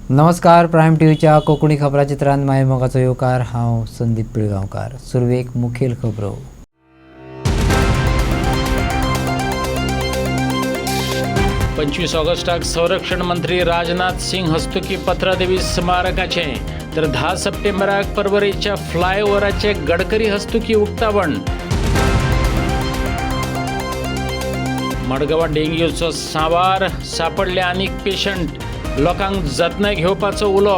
नमस्कार. प्राईम टीव्हीच्या कोकणी खबराचित्रांत मायमोगाचो येवकार. हांव संदीप पिळगांवकार. सुरवेक मुखेल खबरो. 25 ऑगस्टाक संरक्षण मंत्री राजनाथ सिंग हस्तुकी पत्रादेवी स्मारकाचे तर 10 सप्टेंबराक परवरीच्या फ्लायओव्हराचे गडकरी हस्तुकी उक्तावण. मडगांवां डेंग्यूचो सांवार सापडले आनीक पेशंट. लोकांक जतनाय घेवपाचो उलो.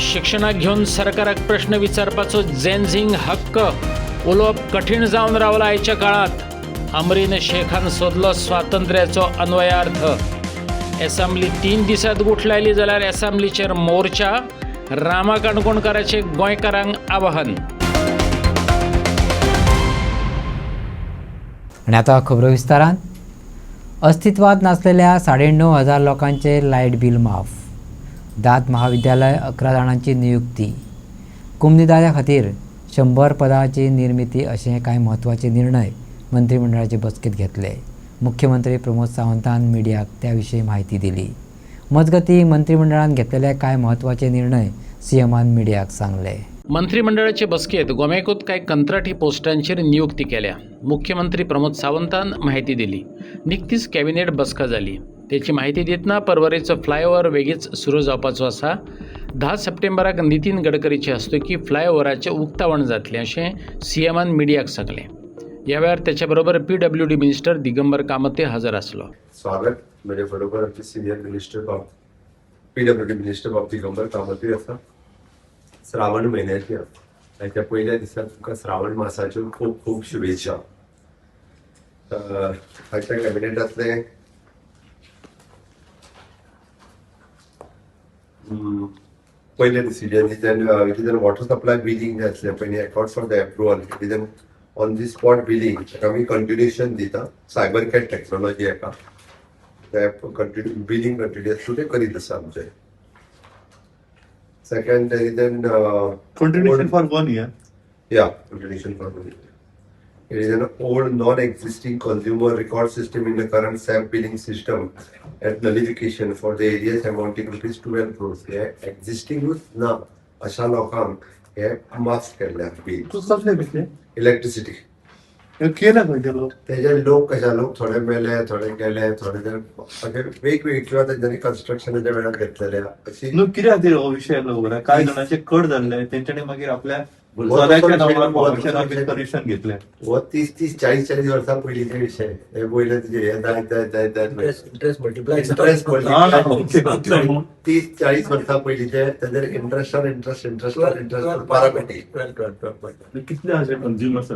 शिक्षणाक घेवन सरकाराक प्रश्न विचारपाचो जेनझिंग हक्क उलोवप कठीण जावन रावला आयच्या काळात. अमरीन शेखान सोदलो स्वातंत्र्याचो अन्वयार्थ. असेंब्ली 3 दिसांत गुठलायली जाल्यार असेंब्लीचेर मोर्चा. रामा काणकोणकाराचे गोंयकारांक आवाहन. आणि आता खबरो विस्तारान. अस्तित्वात नासलेल्या 9,500 लोकांचे लायट बिल माफ. दात महाविद्यालय 11 जाणांची नियुक्ती. कुमनीदारां खातीर 100 पदांची निर्मिती अशे कांय म्हत्वाचे निर्णय मंत्रिमंडळाचे बसकेंत घेतले. मुख्यमंत्री प्रमोद सावंतान मिडियाक त्या विशीं माहिती दिली. मजगतीं मंत्रिमंडळान घेतलेले कांय म्हत्वाचे निर्णय सीएमान मिडियाक सांगले. मंत्रिमंडळाचे बसकेत गोमेकूत कांय कंत्राटी पोस्टांचेर नियुक्ती केल्या. मुख्यमंत्री प्रमोद सावंतान माहिती दिली. निकतीच कॅबिनेट बसका जाली. त्याची माहिती दितना परवरेचो फ्लायओव्हर बेगीच सुरू जावपाचो आसा. 10 सप्टेंबराक नितीन गडकरीचे हस्तुकी फ्लायओव्हराचे उक्तावण जातलें अशें सीएमान मिडियाक सांगलें. ह्या वेळार त्याच्या बरोबर PWD मिनिस्टर दिगंबर कामते हजर आसलो. स्वागत. म्हजे बरोबर आमचे senior minister PWD minister Digambar Kamat आसा. श्रावण म्हयन्याची ताच्या पयल्या दिसा तुमकां श्रावण मासाच्यो खूब खूब शुभेच्छा. आयच्या कॅबिनेटांतले पयले decision it is water supply billing जे आसलें पयलीं accord for the approval it is on the spot billing. आमी कंटिन्युएशन दिता. सायबर कॅट टॅक्नॉलॉजी हाका बिलिंग कंटिन्युअस करीत आसा आमचें. Second, there is an continuation for 1 year. Yeah, continuation for 1 year. It is an old non-existing consumer record system in the current SAP billing system at nullification for the areas amounting to ₹12 crores. Yeah, existing ना अशा लोकांक हे माफ केल्या bill. तू कसले भेटले? Electricity केलं पाहिजे लोक. त्याचे लोक कशा लोक थोडे मेले, थोडे गेले, थोडे जण वेगवेगळे किंवा त्यांनी कन्स्ट्रक्शनाच्या वेळार घेतलेले अशी कित्याक खातीर हो विशय लोक कांय जाणांचे कट जाल्ले तेंच्यांनी मागीर आपल्या चल्याच्या नांवार कनेक्शन घेतले. हो 30-40 वर्सां पयलींचे विशय. हे पयले तुजे हे इंट्रस्ट मल्टिप्लाय 30-40 वर्सां पयलींचे ताजेर इंट्रस्ट 12 कोटी. कितले अशे कंज्युमर्स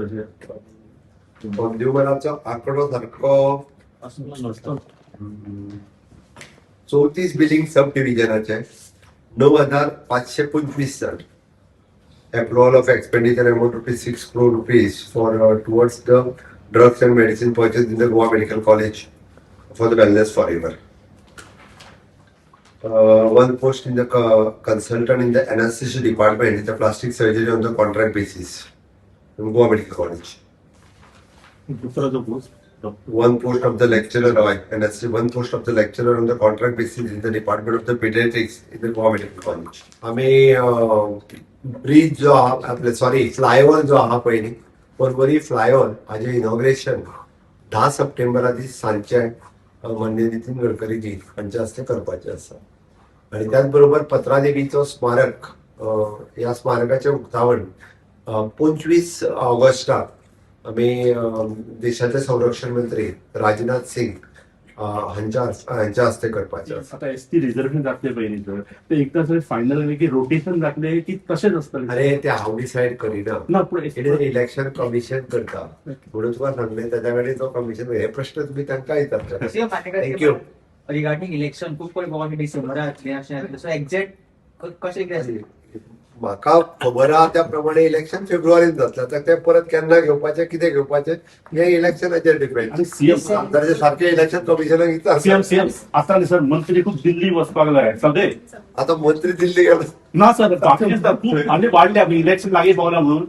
कंज्युमराचो आंकडो सारको 34 बिलिंग सब डिव्हिजनाचे 9,525 जण. Approval of expenditure amount ₹6 crore for towards the drugs and medicine purchase in the Goa Medical College for the Wellness Forever. One post in the consultant in the anesthesia department in the plastic surgery on the contract basis in Goa Medical College. One post of the lecturer one post of the lecturer on the contract basis in the department of the pediatrics in the Goa Medical College. आम्ही bridge जो आपले flyover जो आहा पयली Porvorim flyover हाजे inauguration 10 सप्टेंबरा दीस सांजचे माननीय नितीन गडकरी जी हांच्या हस्ते करपाचे आसा. आणि त्याच बरोबर पत्रादेवीचो स्मारक ह्या स्मारकाचे उक्तावण 25 ऑगस्टाक आम्ही देशाचे संरक्षण मंत्री राजनाथ सिंग हांच्या हस्ते करपाचे. आता ST रिझर्वेशन जातले पयलीं तर ते एकदा सगळे फायनल की रोटेशन जातले की तशेंच आसतले. अरे ते हांव डिसायड करिना. ना पूण इलेक्शन कमिशन करता म्हणून तुका सांगले त्याच्या वेळी तो कमिशन हे प्रश्न तुम्ही तांकां विचारता. थँक्यू. रिगार्डिंग इलेक्शन खूप पयलीं गोवा डिसेंबरांत जातलें अशें सो एक्झॅक्ट कशें कितें आसलें म्हाका खबर आहा त्या प्रमाणे इलेक्शन फेब्रुवारींत जातलें. आतां ते परत केन्ना घेवपाचें कितें घेवपाचें हे इलेक्शनाचेर डिपेंड. आणि सीएम सारखे इलेक्शन कमिशनाक विचार. सीएम आता सर मंत्री खूप दिल्ली वचपाक जाय सगळे. आता मंत्री दिल्ली गेलो ना सर बाकी खूप आनी वाडले आमी इलेक्शन लागीं पावला म्हणून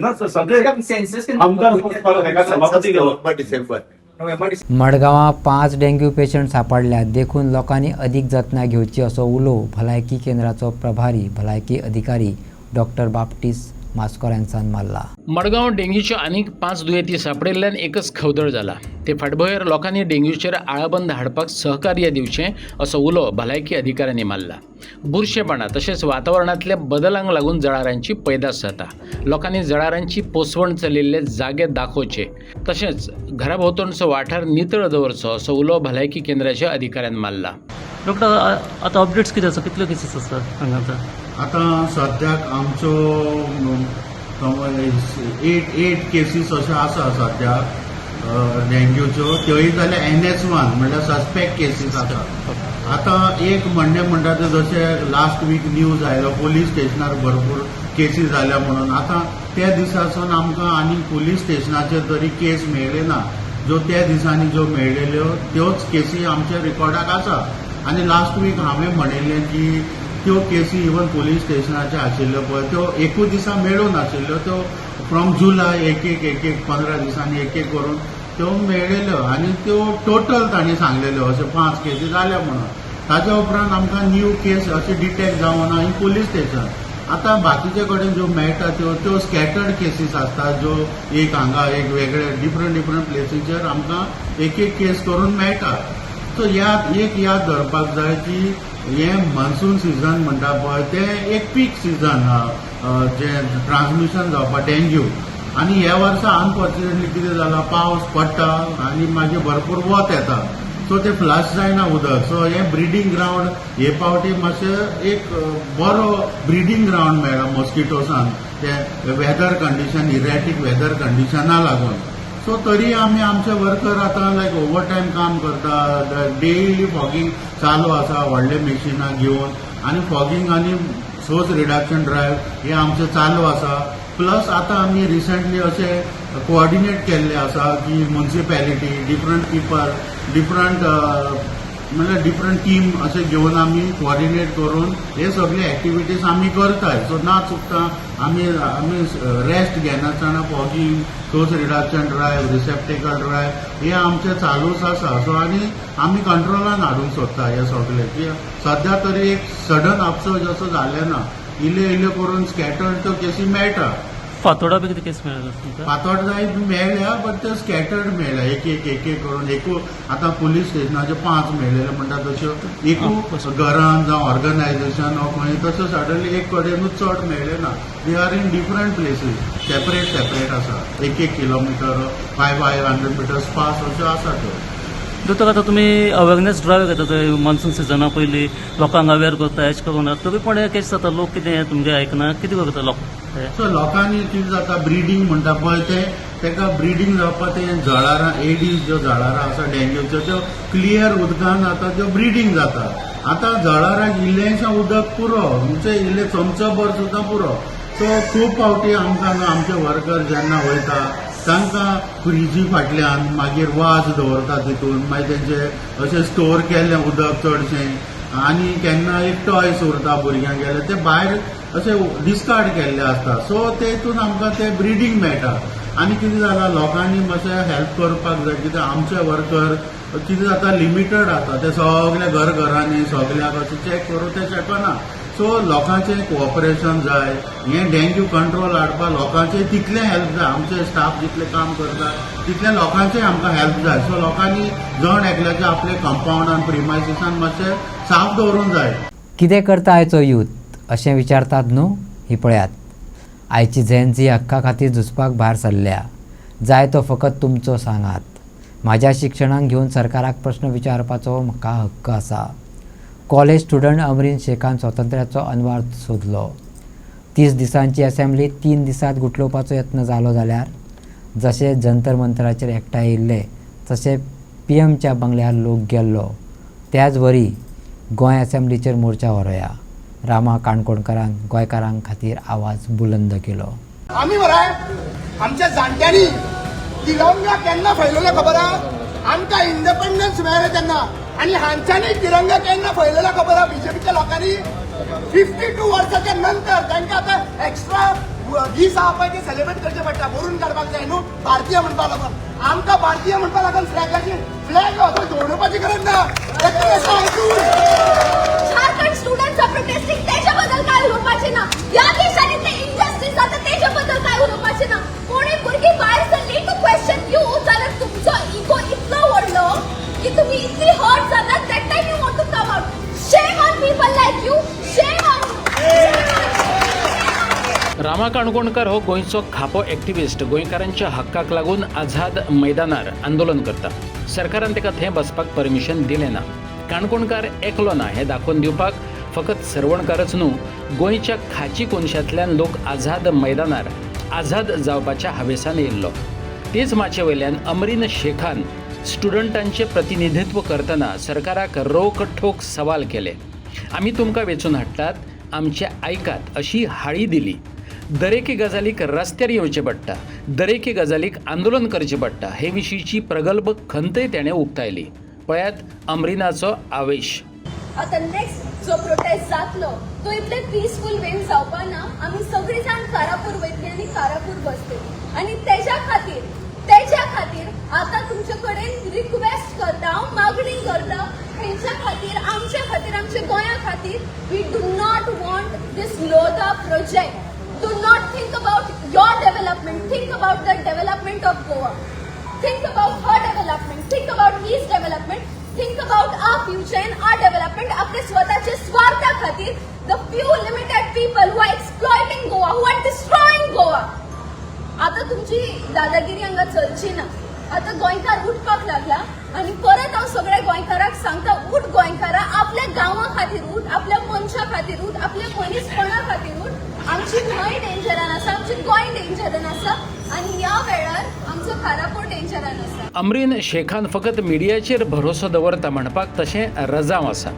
ना सर सगळे सेन्सस आमदार वचपाक जाय. सभापती गेलो डिसेंबर नोव्हेंबर मडगांवां 5 डेंग्यू पेशंट सापडल्यात देखून लोकांनी अधिक जतनाय घेवची असो उलो भलायकी केंद्राचो प्रभारी भलायकी अधिकारी डॉक्टर बाप्टिस्ट मास्कोर यांचान मारला. मडगांव डेंग्यूच्या आनीक 5 दुयेंती सापडिल्ल्यान एकच खवदळ जाला. ते फाटभुंयेर लोकांनी डेंग्यूचेर आळाबंद हाडपाक सहकार्य दिवचें असो उलो भलायकी अधिकाऱ्यांनी मारला. बुरशेपणा तशेंच वातावरणांतल्या बदलांक लागून जळारांची पैदास जाता. लोकांनी जळारांची पोसवण चलिल्ले जागे दाखोवचे तशेंच घराभोंवतणचो वाठार नितळ दवरचो असो उलो भलायकी केंद्राच्या अधिकाऱ्यान मारला. डॉक्टर आता अपडेट्स कितें आसा कितल्यो केसीस आसात हांगा आतां सद्याक आमच्यो 8 केसीस अश्यो आसा सद्याक डेंग्यूच्यो. त्योय जाल्यार NS1 म्हणल्यार सस्पेक्ट केसीस आसा. आतां एक म्हणटा ते जशें लास्ट वीक न्यूज आयलो पुलीस स्टेशनार भरपूर केसीस जाल्या म्हणून. आतां त्या दिसासून आमकां आनी पुलीस स्टेशनाचेर तरी केस मेळ्ळे ना. ज्यो त्या दिसांनी ज्यो मेळिल्ल्यो त्योच केसी आमच्या रिकॉर्डाक आसा. आनी लास्ट वीक हांवें म्हणिल्लें की त्यो केसी इवन पुलीस स्टेशनाच्यो आशिल्ल्यो पळय त्यो एकूच दिसा मेळून नाशिल्ल्यो. त्यो फ्रॉम जुलय एक 15 दिसांनी एक करून त्यो मेळिल्ल्यो आनी त्यो टोटल तांणी सांगलेल्यो अशें 5 केसी जाल्या म्हणून. ताच्या उपरांत आमकां न्यू केस अशे डिटेक्ट जावं ना इन पुलीस स्टेशन. आतां बाकीचे कडेन ज्यो मेळटा त्यो स्कॅटर्ड केसीस आसतात ज्यो एक हांगा एक वेगळे डिफरंट प्लेसीचेर आमकां एक केस करून मेळटा. सो एक याद धरपाक जाय की हें मान्सून सिजन म्हणटा पळय तें एक पीक सिजन जें ट्रान्समिशन जावपा डेंग्यू. आनी ह्या वर्सा अनफॉर्च्युनेटली कितें जालां पावस पडटा आनी मागीर भरपूर वत येता. सो ते फ्लश जायना उदक. सो हें ब्रिडींग ग्रावंड हे फावटी मातशें एक बरो ब्रिडींग ग्रावंड मेळ्ळा मॉस्किटोसान ते वेदर कंडिशन इरेटीक वेदर कंडिशना लागून. सो तरी आमी आमचे वर्कर आतां लायक ओवर टायम काम करता. डेली फॉगिंग चालू आसा व्हडले मशिनां घेवन आनी फॉगिंग आनी सोर्स रिडक्शन ड्रायव्ह हे आमचे चालू आसा. प्लस आतां आमी रिसंटली अशें कोऑर्डिनेट केल्ले आसा की म्युनिसिपॅलिटी डिफरंट पीपल म्हणल्यार डिफरंट टीम अशें घेवन आमी कोऑर्डिनेट करून हे सगळे एक्टिविटीज आमी करताय. सो ना चुकता आमी रेस्ट घेनासतना fogging source reduction drive receptacle drive हे आमचे चालूच आसा. सो आनी आमी कंट्रोलान हाडूंक सोदता हे सगळे की सद्या तरी एक सडन अपसोज असो जाले ना. इल्ल्यो करून स्कॅटर्ड त्यो केसी मेळटा. फातोडा बी कितें केस मेळ्ळ्यो तुमकां? फातोड जाय मेळ्ळ्या बट त्यो स्कॅटर्ड मेळ्ळ्या एक करून. आतां पुलीस स्टेशनाचे 5 मेळिल्ले म्हणटा तश्यो एकू घरान जावं ऑर्गनायझेशन ऑफ खंय तश्यो सडनली एक कडेनूच चड मेळ्ळे ना. They are in different places separate आसा. 1 किलोमिटर 500 मिटर्स पास अश्यो आसा त्यो. दोतोर आतां तुमी अवेरनेस ड्रायव्ह घेता थंय मान्सून सिजना पयलीं लोकांक अवेर करता हेच करून तरी पण केस जाता लोक कितें तुमचें आयकना कितें करता लोक? सो लोकांनी कितें जाता ब्रिडींग म्हणटा पळय तेका ब्रिडींग जावपा ते जळारां एडीज ज्यो जळारां आसा डेंग्यूच्यो त्यो क्लियर उदकान आतां त्यो ब्रिडींग जाता. आतां जळाराक इल्लेंशें उदक पुरो म्हणजे इल्लें चमचभर सुद्दां पुरो. सो खूब फावटी आमकां आमचे वर्कर जेन्ना वयता तांकां फ्रिजी फाटल्यान मागीर वाज दवरता तितून मागीर तेंचे अशें स्टोर केल्लें उदक चडशें आनी केन्ना एक टॉयस उरता भुरग्यांक गेले ते भायर अशें डिस्कार्ड केल्ले आसता. सो तेतून आमकां ते ब्रिडींग मेळटा. आनी कितें जालां लोकांनी मातशें हेल्प करपाक जाय कित्याक आमचे वर्कर कितें जाता लिमिटेड आसा. ते सगळे घरांनी सगळ्याक अशें चॅक करूं ते शकना. सो लोकांचें कोऑपरेशन जाय. हें डेंग्यू कंट्रोल हाडपाक लोकांचें तितलें हेल्प जाय. आमचे स्टाफ जितलें काम करता तितलें लोकांचें आमकां हेल्प जाय. सो लोकांनी जण एकल्याचें आपले कंपाउंडान प्रिमायसिसान मातशें साफ दवरूंक जाय. कितें करता आयचो यूथ अशें विचारतात न्हू. ही पळयात आयची झेन झी हक्का खातीर झुजपाक भायर सरल्या. जाय तो फकत तुमचो सांगात. म्हाज्या शिक्षणाक घेवन सरकाराक प्रश्न विचारपाचो म्हाका हक्क आसा. कॉलेज स्टुडंट अमरीन शेखान स्वातंत्र्याचो अनवार सोदलो. 30 दिसांची असेंब्ली 3 दिसांत गुटलोवपाचो यत्न जालो जाल्यार जशे जंतर मंतराचेर एकठांय येयल्ले तशे PM-च्या बंगल्यार लोक गेल्लो त्याच वरी गोंय असेंब्लीचेर मोर्चा व्हरया. रामा काणकोणकारान गोंयकारां खातीर आवाज बुलंद केलो. आम्ही मरे आमच्या जाणट्यांनी तिरंगा केन्ना फैलवला खबर आहा? आमकां इंडिपेंडन्स मेळ्ळें तेन्ना आणि हांच्यानी तिरंगा केन्ना फैलवला खबर आहा? बीजेपीच्या लोकांनी 52 वर्साच्या नंतर तांकां आतां एक्स्ट्रा दीस आहा पळय ते सेलिब्रेट करचे पडटा बरोवन काडपाक जाय न्हू भारतीय म्हणपा लागून आमकां भारतीय म्हणपा लागून फ्लॅगाची फ्लॅग असो दवरपाची गरज ना झारखंड स्टुडंट्स आर प्रोटेस्टिंग त्याच्याबद्दल काय उलोवपाचें ना या देशान इतले इंजस्टीस जाता त्याच्याबद्दल काय उलोवपाचें ना कोणी भुरगीं भायर सरली टू क्वेश्चन यू जाल्यार तुमचो इगो इतलो व्हडलो की तुम्ही इतली हर्ट जातात that time you want to come out shame on people like you shame on Rama Kankonkar हो गोंयचो खापो एक्टिविस्ट गोंयकारांच्या हक्काक लागून आझाद मैदानार आंदोलन करता सरकारान ताका थंय बसपाक परमिशन दिलें ना काणकोणकार एकलो ना हें दाखोवन दिवपाक फकत सरवणकारच न्हू गोंयच्या खाची कोनशांतल्यान लोक आझाद मैदानार आझाद जावपाच्या हावेसान येयल्लो तेच माचे वयल्यान अमरीन शेखान स्टुडंटांचें प्रतिनिधित्व करतना सरकाराक रोख ठोक सवाल केले आमी तुमकां वेचून हाडटात आमचे आयकात अशी हाळी दिली दरेके गजालीक रस्त्यार येवचें पडटा दरेके गजालीक आंदोलन करचें पडटा हे विशींची प्रगल्भ खंतय तेणें उक्तायली पळयात अमरिनाचो आवेश आता नेक्स्ट जो प्रोटेस्ट जातलो तो इतले पीसफुल वेन जावपा ना आमी सगळीं जाण कारापूर वयतली आनी कारापूर बसतली आनी तेच्या खातीर आता तुमचे कडेन रिक्वेस्ट करता हांव मागणी करता तेंच्या खातीर आमच्या गोंया खातीर we do not want this Lodha project Do not think about your development. Think about the development of Goa. Think about her development. Think about his development. Think about our future and our development. आपले स्वतःचे स्वार्था खातीर the few limited people who are exploiting Goa, who are destroying Goa. आता तुमची दादागिरी हांगा चलची ना. आता गोंयकार उठपाक लागला आणि परत हांव सगळ्या गोंयकाराक सांगता उठ गोंयकारा आपल्या गांवा खातीर उठ आपल्या मनशा खातीर उठ आपल्या मनीसपणा खातीर उठ आमची न्हंय डेंजरान आसा आमची गोंय डेंजरान आसा आणि या वेळार आमचो कारापूर डेंजरान आसा अमरीन शेखान फकत मिडियाचेर भरोसो दवरता म्हणपाक तशें रजाव आसा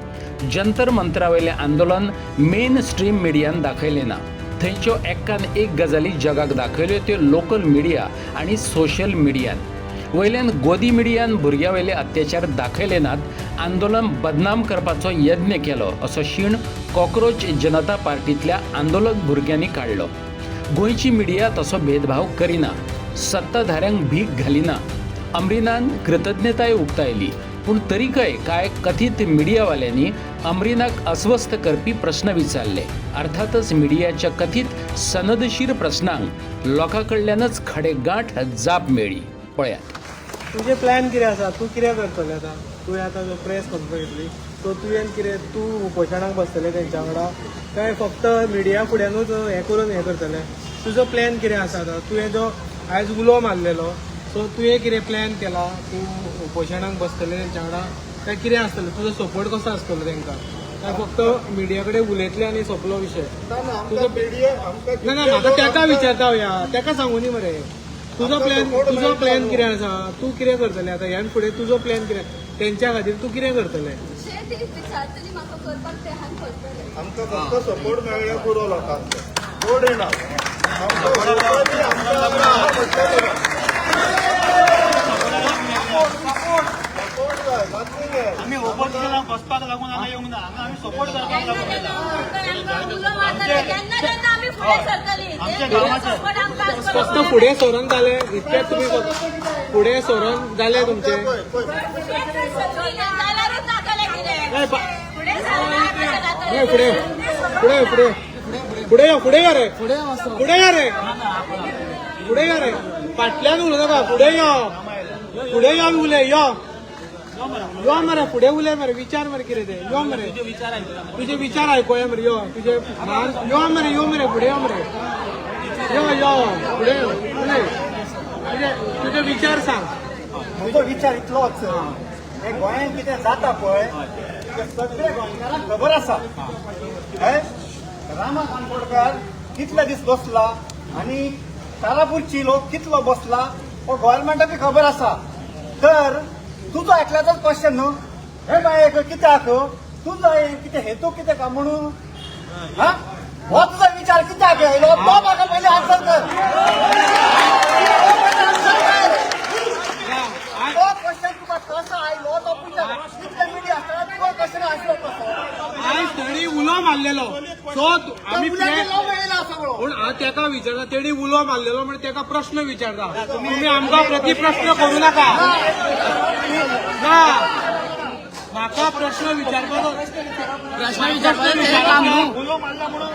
जंतर मंतरावयलें आंदोलन मेन स्ट्रीम मिडियान दाखयलें ना थंयच्यो एक्कान एक गजाली जगाक दाखयल्यो त्यो लोकल मिडिया आनी सोशल मिडियान वयल्यान गोदी मिडियान भुरग्यां वयले अत्याचार दाखयले नात आंदोलन बदनाम करपाचो यत्न केलो असो शीण कॉक्रोच जनता पार्टींतल्या आंदोलक भुरग्यांनी काडलो गोंयची मिडिया तसो भेदभाव करिना सत्ताधाऱ्यांक भीक घालिना अमरिनान कृतज्ञताय उक्तायली पूण तरीकय कांय कथीत मिडियावाल्यांनी अमरिनाक अस्वस्थ करपी प्रश्न विचारले अर्थातच मिडियाच्या कथीत सनदशीर प्रश्नांक लोकां कडल्यानच खडेगांठ जाप मेळ्ळी पळयात तुझे प्लॅन कितें आसा तूं कितें करतलें आतां तुवें आतां प्रेस कॉन्फरन्स घेतली सो तुवें कितें तूं उपोशणाक बसतलें तेंच्या वांगडा काय फक्त मिडिया फुड्यानूच हें करून हें करतलें तुजो प्लॅन कितें आसा आतां तुवें जो आयज उलो मारलेलो सो तुवें कितें प्लॅन केला तूं उपोशणाक बसतलें तेंच्या वांगडा काय कितें आसतलें तुजो सपोर्ट कसो आसतलो तेंकां काय फक्त मिडिया कडेन उलयतलें आनी सोंपलो विशय तुजो ना म्हाका तेका विचारता या तेका सांगू न्ही मरे तुजो प्लॅन कितें आसा तूं कितें करतलें आतां ह्यान फुडें तुजो प्लॅन कितें तेंच्या खातीर तूं कितें करतलें जे ते विचारतली म्हाका करपाक ते हांव करतलें आमकां फक्त सपोर्ट मेळ्ळ्या पुरो लोकांचो थोडे ना आमी ओपोजिशनाक बसपाक लागून हांगा येवंक ना हांगा आमी सपोर्ट करपाक फक्त फुडें सरोन जालें इतकेंच तुमी फुडें सरोन जालें तुमचें फुडें या रे फाटल्यान उलय नाका फुडें या उलय यो मरे फुडें उलय मरे विचार मरे कितें ते यो मरे तुझे विचार आयकोया मरे यो तुझे यो मरे फुडें यो मरे यो फुडें उलय तुझे विचार सांग म्हजो विचार इतलोच हे गोंयांत कितें जाता पळय सगळे गोंयकारांक खबर आसा रामा काणकोणकार कितले दीस बसला आनी कारापूरची लोक कितलो बसला हो गोव्हर्मेंटाक खबर आसा तर तुजो एकल्याचोच क्वेश्चन न्हू हे बायक कित्याक तुजो कितें हेतू कितें काय म्हणून हो तुजो विचार कित्याक येयलो तो म्हाका पयलीं आन्सर कर तो क्वेश्चन तुका कसो आयलो तो कितले मिडिया आसतना तुजो क्वेश्चन आसलो कसो आयज थोडी उलो मारलेलो आम्ही लाव मेळयला सगळो पूण हांव तेका विचारता तेणी उलो मारलेलो म्हणजे तेका प्रश्न विचारता तुम्ही आमकां प्रति प्रश्न करू नाका ना म्हाका प्रश्न विचारपाचो उलो मारला म्हणून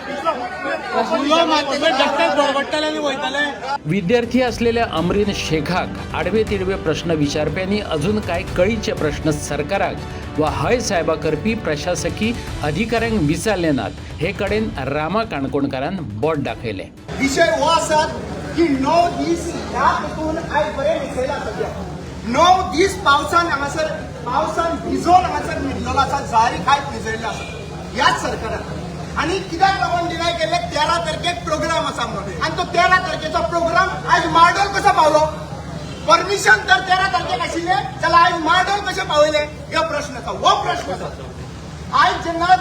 उलो मारतले डॉक्टर बडबडटले आनी वयतले विद्यार्थी असलेल्या अमरीन शेखाक आडवे तिडवे प्रश्न विचारप्यांनी अजून काय कळीचे प्रश्न सरकाराक वा हय साहेबा करपी प्रशासकी अधिकाऱ्यांक विचारले नात हे कडेन रामा काणकोणकारान बोट दाखयले. विषय हो आसात की 9 दीस ह्या हातून आयज बरें दिसयला सध्या 9 दीस पावसान भिजोन हांगासर न्हिदलेलो आसा जारी खायत न्हिजयल्लो आसा ह्याच सरकारान आनी कित्याक लागून डिनाय केले 13 तारखेक प्रोग्राम आसा म्हणून आनी तो 13 तारखेचो प्रोग्राम आयज मार्डोल कसो पावलो परमिशन तर 13 तारखेक आशिल्ले जाल्यार आयज मार्डोल कशे पावयले हो प्रश्न आसा हो प्रश्न आसा आयज जेन्ना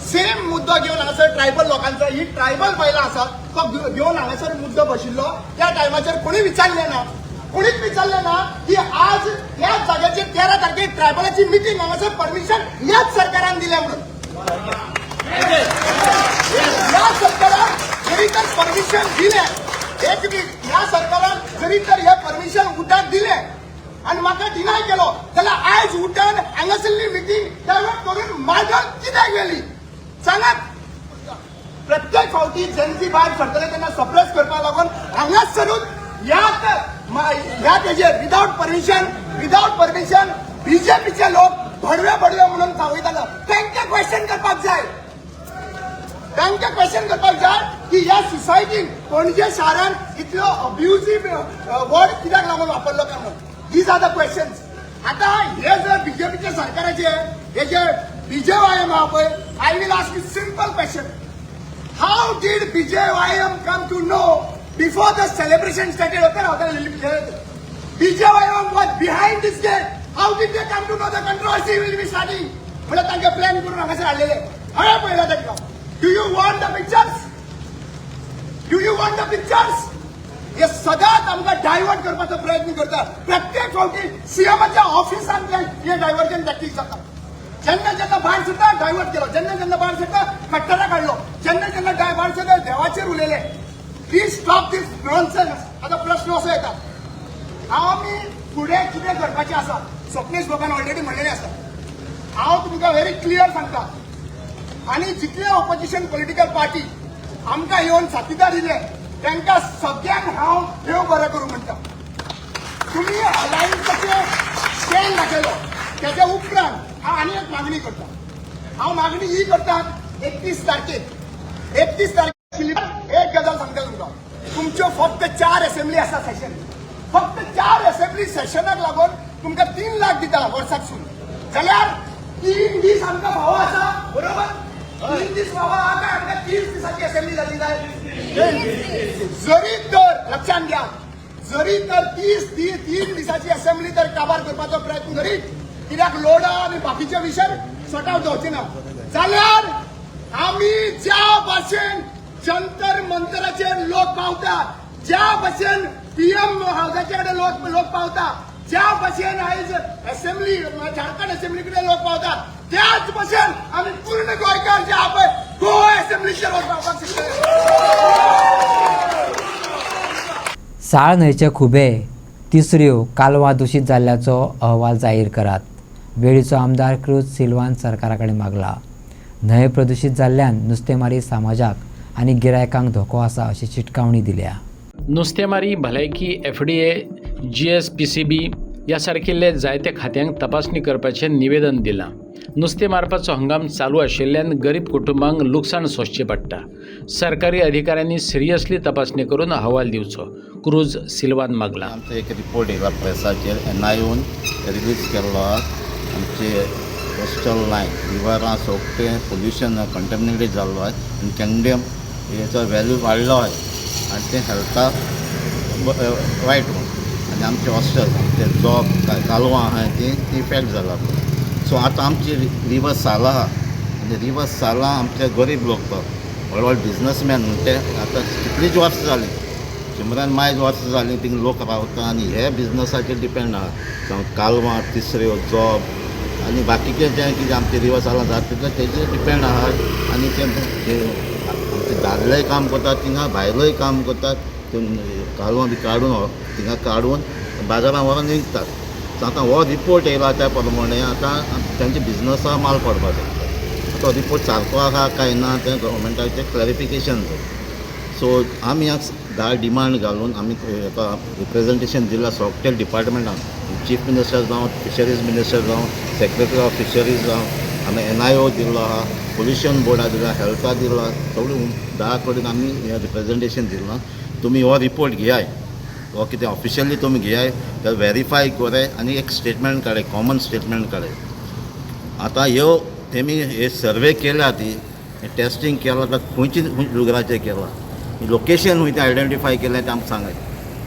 सेम मुद्दो घेवन हांगासर ट्रायबल लोकांचो ही ट्रायबल बायलां आसात तो घेवन हांगासर मुद्दो बशिल्लो त्या टायमाचेर कोणी विचारले ना कोणीच विचारले ना की आज ह्याच जाग्याचेर 13 तारखेक ट्रायबलाची मिटींग हांगासर परमिशन ह्याच सरकारान दिले म्हणून ह्या सरकारान जरी तर परमिशन दिले एक ह्या सरकारान जरी तर हे परमिशन उठाक दिले आणि म्हाका डिनाय केलो जाल्यार आयज उठान हांगासरली मिटींग डायवर्ट करून मार्डोल कित्याक गेली सांगात प्रत्येक फावटी जेन्सी भायर सरतले तेन्ना सप्रेस करपाक लागून हांगाच सरून ह्या तेजेर विदाउट परमिशन बीजेपीचे लोक भडवे म्हणून चावयतालो तांकां क्वेश्चन करपाक जाय की ह्या सोसायटीन पणजे शारान इतलो अब्युझिव्ह वर्ड कित्याक लागून वापरलो काय म्हणून दीज आर द क्वेश्चन्स. आता हे जर बीजेपीच्या सरकाराचे हे जे बीजेवायएम आहा पळय I will ask you simple question how did BJYM come to know before the celebration started BJYM was behind this gate how did they come to know the controversy will be starting म्हणजे तांचे plan करून हांगासर हाडलेले हांवें पळयला तांकां. Do you want the pictures हे सदांच आमकां डायवर्ट करपाचो प्रयत्न करतात प्रत्येक फावटी सीएमाच्या ऑफिसांत हे डायव्हर्जन टॅक्टीक जाता जेन्ना भायर सरता डायवर्ट केलो जेन्ना भायर सरता कट्टरा काडलो जेन्ना भायर सरता देवाचेर उलयले प्लीज स्टॉप दीस नॉनसेन्स. आता प्रश्न असो येता आमी फुडें कितें करपाचें आसा स्वप्नेश बाबान ऑलरेडी म्हणलेलें आसा हांव तुमकां व्हेरी क्लियर सांगता आनी जितले ऑपोजिशन पॉलिटिकल पार्टी आमकां येवन साथीदार दिले तांकां सगळ्यांक हांव देव बरें करूं म्हणटा. तुमी अलायन्साचे स्टँड दाखयलो तेच्या उपरांत हांव आनी एक मागणी करता. हांव मागणी ही करता 31 तारखेक एक गजाल सांगता तुमकां तुमच्यो फक्त 4 असेंब्ली आसा सेशन फक्त 4 असेंब्ली सेशनाक लागून तुमकां 3 लाख दिता वर्साकसून जाल्यार 3 दीस आमकां फावो आसा बरोबर 3 दीस फावो आहा काय आमकां 30 दिसाची असेंब्ली जाली जाय जरी तर लक्षात घ्या जरी तर 3 दिसाची असेंब्ली तर काबार करपाचो प्रयत्न करीत कित्याक लोडा आनी बाकीचे विशय सॉर्ट आउट जावचे ना जाल्यार आमी ज्या भाशेन जंतर मंतराचेर लोक पावतात ज्या भाशेन पीएम हाऊसाचे कडेन लोक पावतात ज्या भाशेन आयज असेंब्ली झारखंड असेंब्ली कडेन लोक पावतात त्याच भाशेन आमी पूर्ण गोंयकार जे आहा पळय गोवा असेंब्लीचेर लोक पावपाक शकता. साळ न्हंयचे खुबे तिसऱ्यो कालवां दूशीत जाल्ल्याचो अहवाल जाहीर करात. वेळीचो आमदार क्रूज सिल्वान सरकारा कडेन मागला. न्हंय प्रदूशीत जाल्ल्यान नुस्तेमारी समाजाक आनी गिरायकांक धोको आसा अशी चिटकावणी दिल्या. नुस्तेमारी भलायकी FDA GSPCB यासारकिल्ले जायते खात्यांक तपासणी करपाचें निवेदन दिलां. नुस्तें मारपाचो हंगाम चालू आशिल्ल्यान गरीब कुटुंबांक लुकसाण सोंसचें पडटा. सरकारी अधिकाऱ्यांनी सिरियसली तपासणी करून अहवाल दिवचो क्रूज सिल्वान मागला. आमचो एक रिपोर्ट येयला प्रेसाचेर NIOन रिलीज केल्लो आमचे कोस्टल लायन रिवरां सोगळें पोल्युशन कंटेमिनेटेड जाल्लो आनी कॅन्डियम हेचो वॅल्यू वाडलो आनी तें हेल्थाक वायट आनी आमचे हॉस्टेल ते जॉब कालवां आहा ती इफेक्ट जाला. सो आतां आमची रिवर साला आहा आनी रिवर साला आमचे गरीब लोक व्हड व्हड बिजनसमॅन म्हणटे आतां कितलींच वर्सां जालीं 100 मायज वर्सां जालीं थिंग लोक रावता आनी हे बिजनसाचेर डिपेंड आहा. कालवां तिसऱ्यो जॉब आनी बाकीचें जें कितें आमचे दिवस आला जाता तेजेर डिपेंड आहात आनी ते आमचे दादलेय काम करतात थिंगा भायलोय काम करतात कालवां बी काडून थिंगा काडून बाजारांत व्हरोन विकतात. सो आतां हो रिपोर्ट येयला त्या प्रमाणे आतां तांच्या बिजनसा माल पडपाक जाय. तो रिपोर्ट सारको आहा काय ना तें गव्हर्मेंटाचें क्लॅरिफिकेशन जाय. सो आमी धा डिमांड घालून आमी हेका रिप्रेझेंटेशन दिलां सॉफ्टवॅर डिपार्टमेंटान, चीफ मिनिस्टर जावं, फिशरीज मिनिस्टर जावं, सेक्रेटरी ऑफ फिशरीज जावं, आमी NIO दिल्लो आहा, पोल्युशन बोर्डा दिला, हेल्था दिला, सगळें 10 कडेन आमी हें रिप्रेझेंटेशन दिलां. तुमी हो रिपोर्ट घेयाय, हो कितें ऑफिशियली तुमी घेयाय, ते व्हेरीफाय कराय आनी एक स्टेटमेंट काडाय, कॉमन स्टेटमेंट काडाय. आतां ह्यो तेमी हे सर्वे केल्या ती टेस्टींग केलां तर खंयची लुगराचें केलां, लोकेशन खंय तें आयडेंटिफाय केलें तें आमकां सांगाय.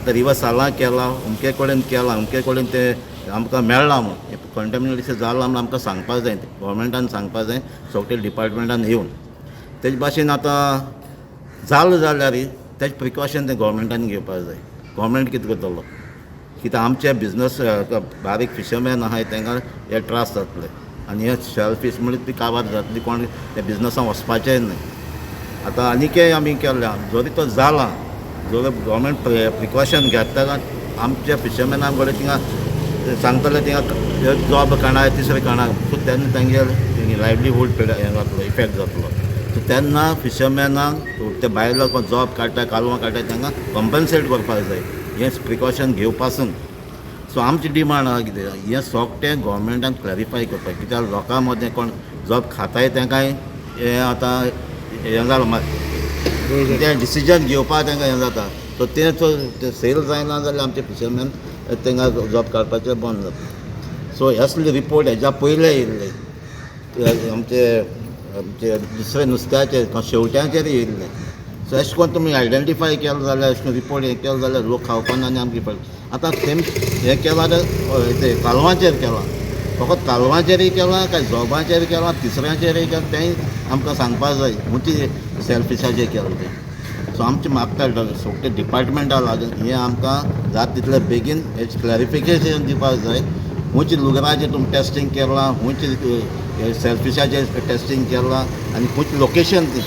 तर इवा सालां केलां, अमके कडेन केलां, अमके कडेन तें आमकां मेळ्ळां म्हूण कंटेमिनेटेशन जालां म्हूण आमकां सांगपाक जाय, गव्हर्मेंटान सांगपाक जाय, सॉफ्टवॅर डिपार्टमेंटान येवन. तेजे भाशेन आतां जालें जाल्यार तेजें प्रिकॉशन तें गव्हर्मेंटान घेवपाक जाय. गव्हर्मेंट कितें करतलो, कित्याक आमचे बिजनस बारीक फिशरमॅन आहाय तांकां हे त्रास जातले आनी हे शेलफीश म्हणल्यार ती काबार जातली, कोण त्या बिजनसान वचपाचेंय न्हय. आतां आनीकय आमी केल्या, जरी तो जाला जर गव्हर्मेंट प्रिकॉशन घेतल्या आमच्या फिशरमॅना कडेन थिंगा सांगतले थिंगा जॉब काणाय तिसरे काणाक, सो तेन्ना तांगे लायवलीहूड हें जातलो, इफेक्ट जातलो. सो तेन्ना फिशरमॅनाक ते भायलो कोण जॉब काडटा, कालवां काडटा तांकां कॉम्पन्सेट करपाक जाय, हें प्रिकॉशन घेवपासून. सो आमची डिमांड आहा कितें, हें सोगटें गव्हर्मेंटान क्लॅरिफाय करपाक, कित्याक लोकां मदें कोण जॉब खाताय तांकांय हें आतां हें जालां, तें डिसिजन घेवपाक तांकां हें जाता. सो तें सेल जायना जाल्यार आमचे फिशरमॅन तांकां जॉब काडपाचें बंद जाता. सो हे असले रिपोर्ट हेज्या पयले येयल्ले आमचे दुसरे नुस्त्याचे शेवट्यांचेर येयल्ले. सो अशें करून तुमी आयडेंटिफाय केलो जाल्यार अशें रिपोर्ट हें केलो जाल्यार लोक खावपाना आनी आमगे पडटा. आतां तेम हें केलां ते कालवांचेर केलां, फकत कालवांचेरय केलां काय जॉबाचेर केलां, तिसऱ्यांचेरय केलां, तेंय आमकां सांगपाक जाय, हुंची सेलफिशाचेर केलां तें. सो आमचें मागता सगळें डिपार्टमेंटा लागून हें आमकां जाता तितले बेगीन हेचें क्लॅरिफिकेशन दिवपाक जाय. हुंची लुगराचें तुमी टेस्टींग केलां, हुंची सेलफिशाचें टेस्टींग केलां आनी हुंच लोकेशन ती.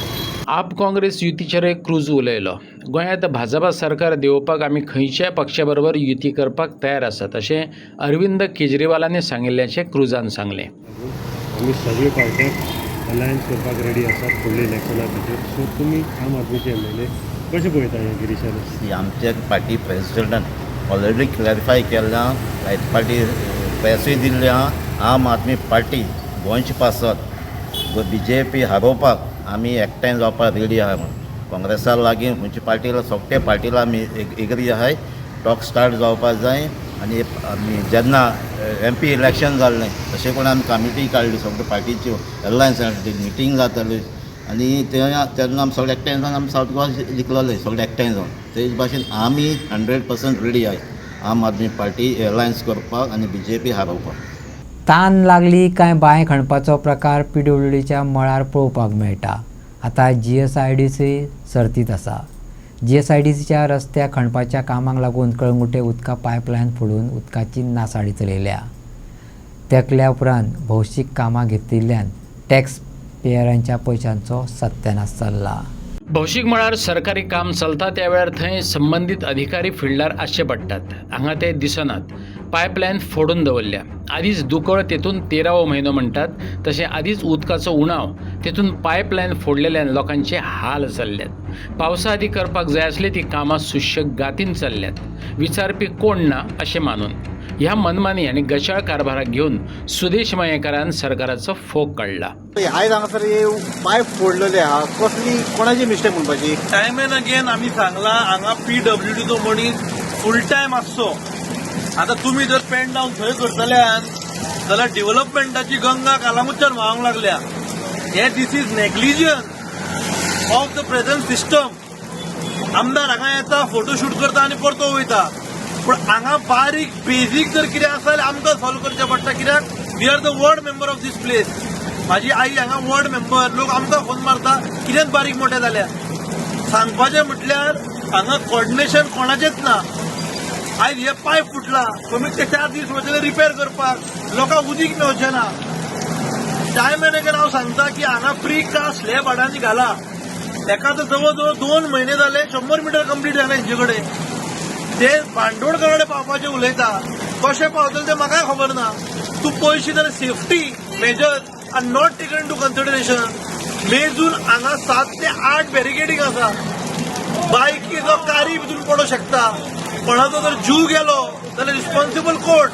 आप काँग्रेस युतीचेर एक क्रूज उलयलो. गोंयांत भाजपा सरकार देंवोवपाक आमी खंयच्याय पक्षा बरोबर युती करपाक तयार आसात अशें अरविंद केजरीवालांनी सांगिल्ल्याचें क्रुजान सांगलें. आमी सगळे पार्ट्याक अलायन्स करपाक रेडी आसात फुडल्या इलेक्शना खातीर. सो तुमी आम आदमीचे MLA कशें पळयता हें गिरीशान? आमचे पार्टी प्रेसिडेंटान ऑलरेडी क्लॅरिफाय केल्या, रायट पार्टी प्रेसूय दिल्ली आहा. आम आदमी पार्टी गोंयचे पासत BJP हारोवपाक आमी एकठांय जावपाक रेडी आहा म्हणून काँग्रेसा लागीं खंयच्या पार्टीला सोगटे पार्टीला आमी एग्री आहाय. टॉक स्टार्ट जावपाक जाय आनी आमी जेन्ना MP इलेक्शन जाल्लें तशें करून आमी कमिटी काडली, सगळे पार्टीच्यो एलायन्स मिटींग जाताली आनी तेन्ना आमी सगळे एकठांय जावन आमी सावथ गोवा जिखलेले सगळे एकठांय जावन. तेच भाशेन आमी 100% रेडी आहाय आम आदमी पार्टी एलायन्स करपाक आनी BJP हारोवपाक. तान लागली काय बांय खणपाचो प्रकार PWDच्या मळार पळोवपाक मेळटा. आतां GSIDC सर्तीत आसा. GSIDCच्या रस्त्या खणपाच्या कामाक लागून कळंगुटे उदका पायपलायन फोडून उदकाची नासाडी चलयल्या. तेकल्या उपरांत भौशीक कामां घेतिल्ल्यान टॅक्स पेयरांच्या पयशांचो सत्यानाश चल्ला. भौशीक मळार सरकारी काम चलता त्या वेळार थंय संबंदीत अधिकारी फिल्डार आसचे पडटात. हांगा ते दिसनात. पायपलायन फोडून दवरल्या. आदींच दुकळ तेतून 13वो म्हयनो म्हणटात. तशें आदींच उदकाचो उणाव, तेतून पायपलायन फोडलेल्यान लोकांचे हाल चल्ल्यात. पावसा आदी करपाक जाय आसली ती कामां सुशेगादीन चल्ल्यात. विचारपी कोण ना अशें मानून ह्या मनमानी आनी गचाळ कारभाराक घेवन सुदेश मयेकारान सरकाराचो फोग काडला. आयज हांगासर पायप फोडलेले आहा, कसली कोणाची मिस्टेक म्हणपाची? टायम एंड अगेन आमी सांगला हांगा PWDचो मनीस फूल टायम आसचो. आतां तुमी जर पेन डावन थंय करतल्यान जाल्यार डेव्हलपमेंटाची गंगा कालामुच्यान व्हांवंक लागल्या. हे this is negligence of the present system. आमदार हांगा येता, फोटोशूट करता आनी परतो वयता. पूण हांगा बारीक बेजीक जर कितें आसा जाल्यार आमकां सॉल्व करचें पडटा. कित्याक we are the ward member of this place. म्हाजी आई हांगा वॉर्ड मेंबर, लोक आमकां फोन मारता कितें बारीक मोठें जाल्या. सांगपाचें म्हटल्यार हांगा कोऑर्डिनेशन कोणाचेंच ना. आयज हे पायप फुटला, कमीत ते 4 दीस वचले रिपेर करपाक. लोकांक उदीक मेळचें ना. टायम मॅनेजर हांव सांगता की हांगा फ्री कास्ट स्लॅब हाडांनी घाला. एका तर जवळ जवळ 2 महिने जाले 100 मीटर कंप्लीट जालें हेंचे कडेन. ते बांदोडकर कडेन पावपाचें उलयता, कशें पावतले तें म्हाकाय खबर ना. तूं पळयशी जाल्यार safety measures are not taken into consideration. मेजून हांगा 7 ते 8 बॅरिकेडींग आसा. बायकी जो कारी भितून पडूंक शकता. कोणाचो जर जीव गेलो जाल्यार रिस्पॉन्सिबल कोण.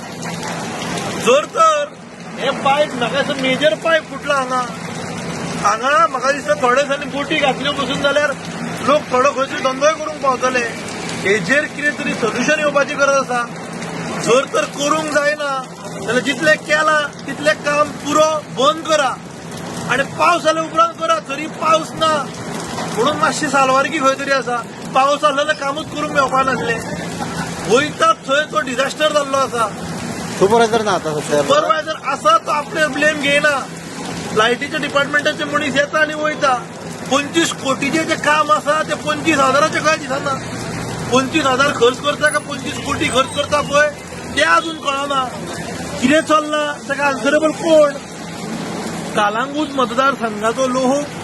जर तर हे पायप म्हाका मेजर पायप फुटला हांगा म्हाका दिसता थोड्या दिसांनी बोटी घातल्यो बसून जाल्यार लोक थोडो खंयतरी धंदोय करूंक पावतले. हेजेर कितें तरी सोल्युशन येवपाची गरज आसा. जर तर करूंक जायना जाल्यार जितलें केलां तितलें काम पुरो बंद करा आनी पावस जाल्या उपरांत करा. तरी पावस ना म्हणून मातशी सालवारकी खंय तरी आसा. पावस आसलो जाल्यार कामूच करूंक मेळपा नासलें. वयता थंय तो डिझास्टर जाल्लो आसा. सुपरवायझर ना आता सध्या. सुपरवायझर आसा तो आपले ब्लेम घेयना. लायटीच्या डिपार्टमेंटाचे मनीस येता आनी वयता. 25 कोटीचें जें काम आसा तें 25,000चे काय दिसना. 25,000 खर्च करता काय 25 कोटी खर्च करता पळय तें अजून कळना. कितें चल्लां ताका आन्सरेबल कोण. कालांगूट मतदारसंघाचो लोक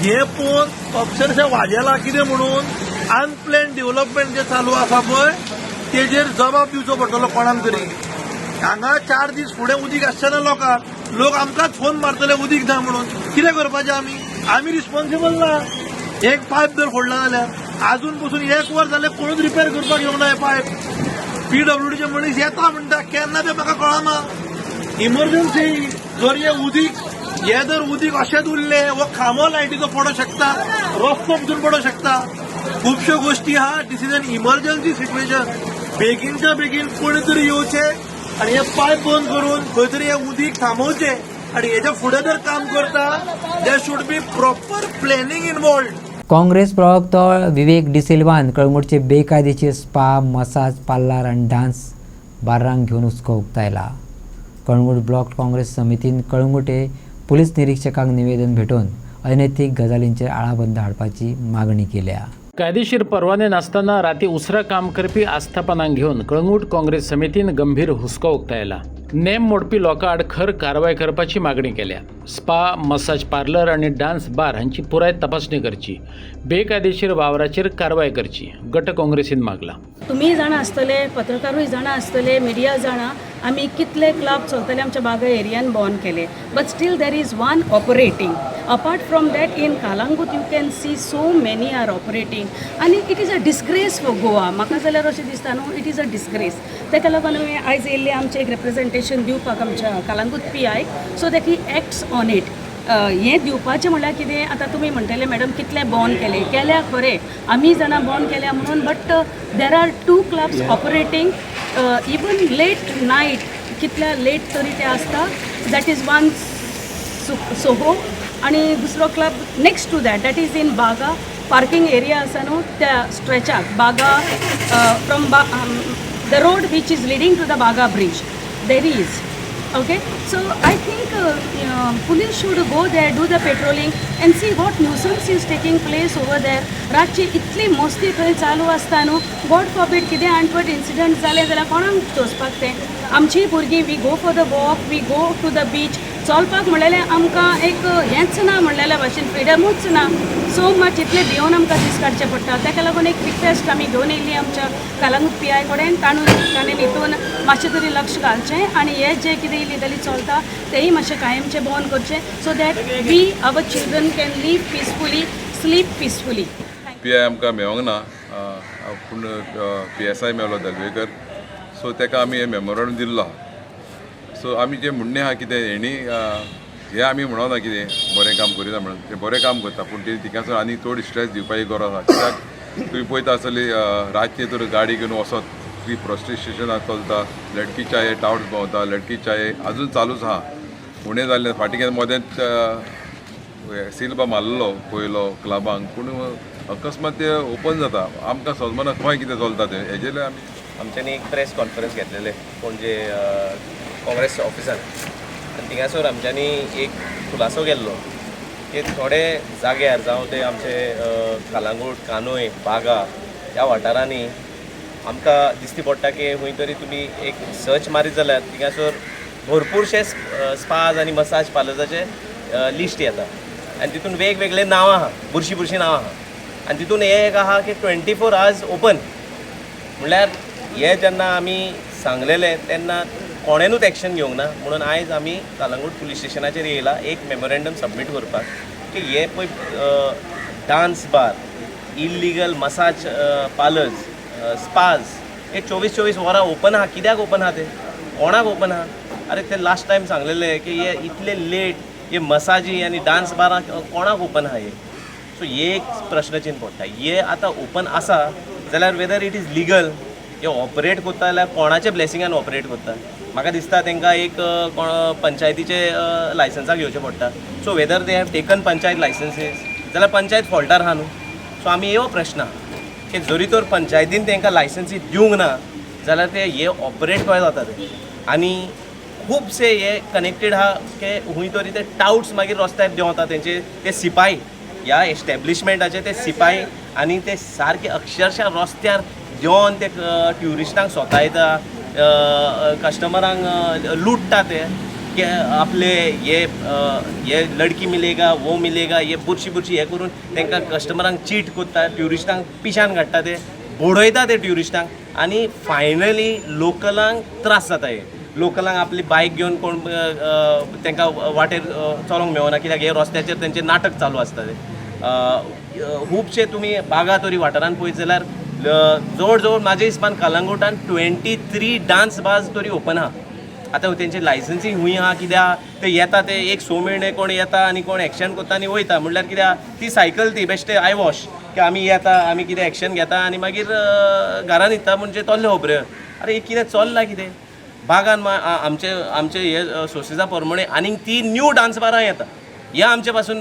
हे पळोवन अक्षरशः वाजेला कितें म्हणून अनप्लॅन डेव्हलपमेंट जें चालू आसा पळय तेजेर जबाब दिवचो पडटलो कोणाक तरी. हांगा 4 दीस फुडें उदीक आसचें ना लोकांक. लोक आमकांच फोन मारतले उदीक ना म्हणून. कितें करपाचें आमी रिस्पॉन्सिबल ना. एक पायप जर फोडला जाल्यार अजून पसून 1 वर जाल्यार कोणूच रिपेर करपाक येवंक ना हे पायप. PWDचे मनीस येता म्हणटा केन्ना तें म्हाका कळना. इमर्जन्सी जर हे जर उदीक अशेंच उरलें वो खांबो लायटीचो पडोंक शकता, रस्तो भितून पडोंक शकता. खुबश्यो गोश्टी आहा. दिस इज एन इमर्जन्सी सिच्युएशन. बेगीनच्या बेगीन कोणी तरी येवचें आणि हे पायप बंद करून खंय तरी हे उदीक थांबोवचें. आणि हेच्या फुडें जर काम करता there should be proper planning involved. Congress प्रवक्तो विवेक डिसिल्वान कळंगूटचे बेकायदेशीर स्पा, मसाज पार्लर आणि डान्स बार्रांक घेवन हुस्को उक्तायला. कळंगूट ब्लॉक काँग्रेस समितीन कळंगूटे पुलीस निरीक्षकाक निवेदन भेटून अनैतीक गजालींचेर आळाबंद हाडपाची मागणी केल्या. कायदेशीर परवाने नासतना राती उसरा काम करपी आस्थापनांक घेवन कळंगूट काँग्रेस समितीन गंभीर हुस्को उक्तायला. नेम मोडपी लोकां आड खर कारवाय करपाची मागणी केल्या. स्पा, मसाज पार्लर आणि डान्स बार हांची पुराय तपासणी करची. बेकायदेशीर वावराचेर कारवाय करची. गट काँग्रेसीन मागला. तुम्ही जाणा आसतले, पत्रकारूय जाणा आसतले, मिडिया जाणा आमी कितले क्लब चलतले आमच्या बागा एरियान बॉन केले. But still there is one operating. Apart from that in Calangute you can see so many are operating. आनी it is a disgrace for Goa. म्हाका जाल्यार अशें दिसता न्हू इट इज अ डिस्ग्रेस. तेका लागून आमी आयज येयल्ले आमचें एक रिप्रेझेंटेशन दिवपाक आमच्या Calangute PI so that he acts on it. हें दिवपाचें म्हणल्यार कितें. आतां तुमी म्हणटले मॅडम कितले बॉन केल्या खरें आमी जाणां बॉन केल्या म्हणून. But there are 2 clubs operating even late night. कितल्या लेट तरी ते आसता. दॅट इज वन सोहो आणि दुसरो club next to that is in Baga. Parking area आसा न्हू त्या स्ट्रेचाक Baga from the road which is leading to the Baga bridge there is. Okay, so I think police should go there, do the patrolling and see what nuisance is taking place over there. रातची इतली मस्ती थंय चालू आसता न्हू. God forbid कितें Anpat incident जालें जाल्यार कोणाक सोंसपाक तें. आमचीं भुरगीं we go for the walk, we go to the beach. चलपाक म्हणलेलें आमकां एक हेंच ना म्हणलेल्या भाशेन फ्रिडमूच ना. सो मच इतलें भिवून आमकां दीस काडचें पडटा. ताका लागून एक रिक्वेस्ट आमी घेवन येयली आमच्या कालांगूट PI कडेन. ताणें हितून मातशें तरी लक्ष घालचें आनी हे जे कितें इलिगली चलता तेंय मातशें कायमचें बंद करचें so that we our children can live peacefully, sleep peacefully. PI आमकां मेळोंक ना पूण PSI मेळ्ळो दलवेकर. सो ताका आमी हे मेमोरंडम दिल्लो आहा. सो आमी जें म्हणणें आहा कितें हें आमी म्हणोना कितें बरें काम करिना म्हणून. तें बरें काम करता पूण तिकासून आनी चड स्ट्रेस दिवपाची गरज आसा. कित्याक तुमी पळयता आसतली रातचे तर गाडी घेवन वचत फ्री प्रोस्टिट्युशनां चलता. लडकी चाये टावट भोंवता. लडकी चाये अजून चालूच आहा. उणें जाल्लें फाटीं मदेंच सिल्बा मारलेलो पयलो क्लबांक पूण अकस्मात ते ओपन जाता. आमकां समजना खंय कितें चलता तें हेजेर आमी आमच्यांनी एक प्रेस कॉन्फरन्स घेतलेले पणजे काँग्रेस ऑफिसान. आनी थिंगासर आमच्यांनी एक खुलासो केल्लो की थोडे जाग्यार जावं ते आमचे कालांगूट, कानोय, बागा ह्या वाठारांनी आमकां दिश्टी पडटा की खंय तरी तुमी एक सर्च मारीत जाल्यार थिंगासर भरपूरशे स्पाज आणि मसाज पार्लर्साचे लिस्ट येता आणि तितून वेगवेगळे नांवां आहा, बुरशी नांवां आहा आणि तितून हे एक आहा की 24 hours ओपन. म्हणल्यार हे जेन्ना आमी सांगलेले तेन्ना कोणेनूच एक्शन घेवंक ना म्हणून आयज आमी कलंगूट पुलीस स्टेशनाचेर येयला एक मेमोरेंडम सबमीट करपाक की हे पळय dance bar, illegal massage parlours, spas हे 24 वरां ओपन आहा. कित्याक ओपन आहा ते, कोणाक ओपन आहा? अरे ते लास्ट टायम सांगलेले की हे इतले लेट हे मसाजी आनी डान्स बारां कोणाक ओपन आहा हे. सो हे एक प्रश्न चिन्ह पडटा. हे आतां ओपन आसा जाल्यार वेदर इट इज लिगल हे ऑपरेट करता जाल्यार कोणाचे ब्लेसिंगान ऑपरेट करता. म्हाका दिसता तांकां एक पंचायतीचे लायसन्साक घेवचें पडटा. So whether they have taken panchayat licences जाल्यार पंचायत फॉल्टार आहा न्हू. सो आमी हो प्रश्न की जरी तर पंचायतीन तांकां लायसन्सी दिवंक ना जाल्यार ते हे ऑपरेट कशें जाता ते. आनी खुबशे हे कनेक्टेड आहा की खूंय तरी ते टाउट्स मागीर रस्त्यार देंवता तेंचे ते सिपाई ह्या एस्टॅब्लिशमेंटाचे ते सिपाई आनी ते सारके अक्षरशः रस्त्यार देंवन ते ट्युरिस्टांक सोतायता, कस्टमरांक लुटता ते की आपले हे लडकी मिलेगा वो मिलेगा हे बुरशी हे करून तांकां कस्टमरांक चीट करता, ट्युरिस्टांक पिशान काडटा ते, बोडयता ते ट्युरिस्टांक आनी फायनली लोकलांक त्रास जाता. हे लोकलांक आपली बायक घेवन कोण तांकां वाटेर चलोंक मेळना कित्याक हे रस्त्याचेर तेंचें नाटक चालू आसता ते. खुबशे तुमी बागा तरी वाठारांत पळयत जाल्यार जवळ जवळ म्हाज्या हिसपान कलंगूटान 23 डान्स बार्स तरी ओपन आहा. आतां तेंचे लायसन्सी खूंय आहा कित्याक ते येता ते एक 6 म्हयने कोण येता आनी कोण एक्शन करता आनी वयता. म्हणल्यार कित्याक ती सायकल ती बेश्टे आय वॉश की आमी येता आमी कितें एक्शन घेता आनी मागीर घरान न्हिदता म्हणजे तोल्ले खबऱ्यो. अरे कितें चल्लां कितें बागान आमचे हे सोर्सिसा प्रमाणे आनीक 3 न्यू डान्स बारां येता. हे आमचे पासून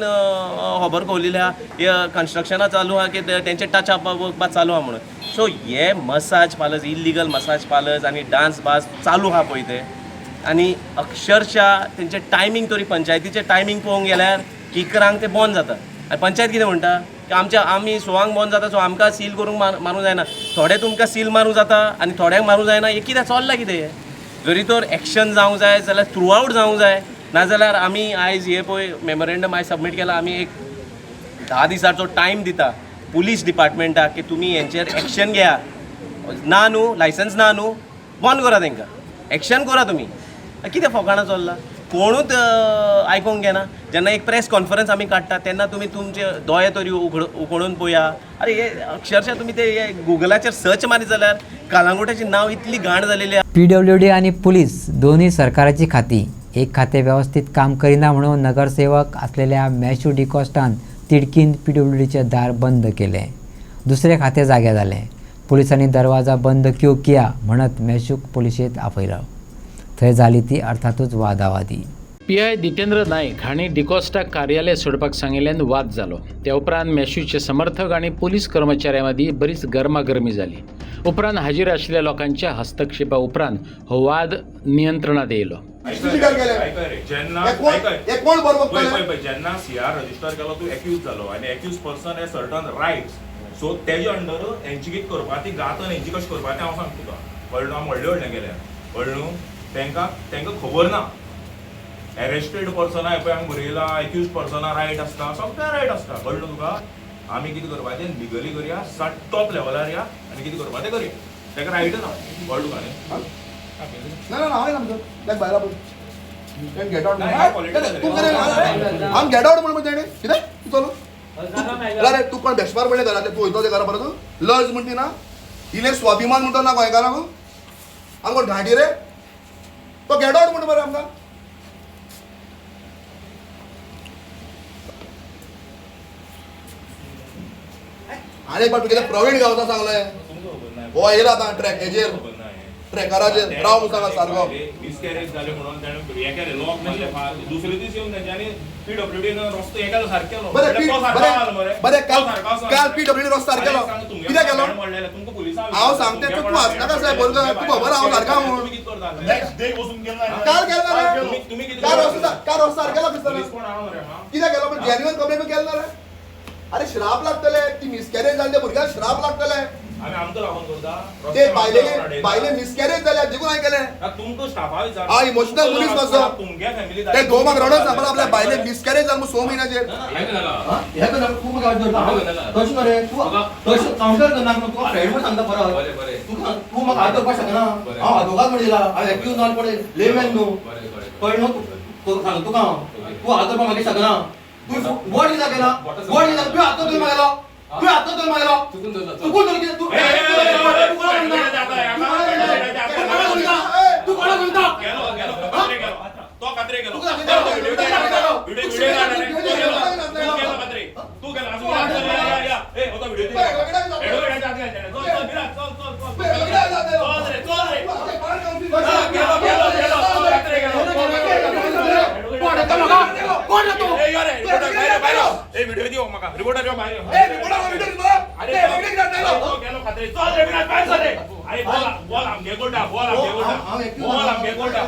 खबर कवलेली आहा. हे कन्स्ट्रक्शनां चालू आहा की तेंचे टच अप वर्क चालू आहा म्हणून. सो हे massage parlours, illegal massage parlours आनी डान्स बार्स चालू आहा पळय ते आनी अक्षरशः तेंचे टायमींग तरी पंचायतीचे टायमींग पळोवंक गेल्यार किकरांक ते बंद जाता. आनी पंचायत कितें म्हणटा की आमी 6 बंद जाता सो आमकां सील करूंक मारूं जायना. थोडे तुमकां सील मारूं जाता आनी थोड्यांक मारूं जायना. हे कितें चल्लां कितें? जरी तर एक्शन जावंक जाय जाल्यार थ्रू आउट जावंक जाय. नाजाल्यार आमी आयज हे पळय मेमोरेंडम आयज सबमीट केला. आमी एक 10 दिसाचो टायम दिता पुलीस डिपार्टमेंटाक की तुमी हेंचेर एक्शन घेया. ना न्हू लायसन्स ना न्हू बंद करा तांकां, एक्शन करा तुमी. कितें फकाणां चल्लां कोणूच आयकूंक घेना. जेन्ना एक प्रेस कॉन्फरन्स आमी काडटा तेन्ना तुमी तुमचे दोळे तरी उगडून पळया. अरे हे अक्षरशः तुमी ते गुगलाचेर सर्च मारीत जाल्यार कलंगूटाचें नांव इतली घाण जालेली आहा. PWD आणि पोलीस दोन्ही सरकाराची खाती एक खाते व्यवस्थित काम करिना म्हणून नगरसेवक असलेल्या मॅथ्यू डिकॉस्टान तिडकीन PWDचे दार बंद केले. दुसरे खाते जागे जाले. पोलिसांनी दरवाजा बंद क्यों किया म्हणत मॅथ्यूक पोलिशेंत आपयलो. थंय जाली ती अर्थातूच वादावादी. PI जितेंद्र नायक हांणी डिकॉस्टाक कार्यालय सोडपाक सांगिल्ल्यान वाद जालो. त्या उपरांत मॅथ्यूचे समर्थक आनी पोलीस कर्मचाऱ्यां मदीं बरीच गरमागरमी जाली. उपरांत हाजीर आशिल्ल्या लोकांच्या हस्तक्षेपा उपरांत हो वाद नियंत्रणात येयलो. जेन्ना CR रजिस्टर केलो तूं एक्यूज जालो आनी accused person has certain rights. So तेजे अंडर हेंची कितें करपा ती गात हेंची कशें करपा तें हांव सांगता तुका. कळ्ळें न्हू? व्हडलें गेल्या कळ्ळें न्हू? तांकां खबर ना. एरेस्टेड पर्सना पळय हांगा बरयलां एक्यूज पर्सना रायट आसता, सगळ्या रायट आसता. कळ्ळें तुका? आमी कितें करपाचें लिगली करया, टॉप लेवलार या आनी कितें करपा तें करया. ताका रायट ना. कळ्ळें तुका न्ही? ना हांवें सांगता लायक भायर गेट आउट आम गेट आउट म्हणून तेणे कितें तूं चलो अरे तूं कोण बेश्टवार म्हणलें घरांतले तूं वयतो ते घरा परत लज म्हणटी ना इले स्वाभिमान म्हणटा ना गोंयकारांक आमकां कोण घाटी रे तो गेट आउट म्हणटा मरे आमकां. आनी एक फावट तुगेले प्रवीण गांवचा सांगलें हो येयला आतां ट्रॅक हेजेर ट्रॅकराचेर राव सांगा सारको मिसकॅरेज जाले म्हणून ताणें हें केलें लॉक मारलें. दुसरे दीस येवन तेंच्यांनी PWD रस्तो हें केलो सारको केलो. बरें काल PWD रस्तो सारको केलो कित्याक केलो तुमकां पुलिसां हांव सांगता तूं आसनाका साहेब बोलता तूं खबर हांव सारका म्हणून तुमी कितें करता नेक्स्ट डे वचून केला काल केला तुमी कितें काल रस्तो सारको केलो कोण हांव मरे हां कित्याक केलो पण जेन्युइन कंप्लेंट केलो ना रे. अरे श्राप लागतले ती मिसकॅरेज जाले त्या भुरग्याक श्राप लागतले आम्ही आमकां लागून करता ते बायले मिसकॅरेज जाल्या देखून हांवें केलें. तुमकां स्टाफा विचार हांव इमोशनल मनीस मातसो. तुमगे फॅमिली ते दोन म्हाका रडोन सांगपाक आपल्या बायले मिसकॅरेज जालें 6 म्हयन्याचेर. तूं म्हाका तशें मरे तूं तशें कावंटर करनाका न्हू. तुका फ्रेंड म्हूण सांगता परत. तूं म्हाका हात करपाक शकना. हांव आदवोगाद म्हण दिला. हांव एक्यूज नाल पडे लेमॅन न्हू. कळ्ळें न्हू. सांगता तुका तूं हात करपाक म्हाका शकना. तूं वोट कित्याक केला? वोट कित्याक तूं हात कर मागलो? तूं हात कर मागलो? चुकून धरला कित्याक? तूं कोणाक म्हणटा? तो कात्रे गेलो तू गेला ए होता व्हिडिओ व्हिडिओ म्हाका रिपोर्टर भायर बोल आमगे गोल्डा बोल आमगे गोल्डा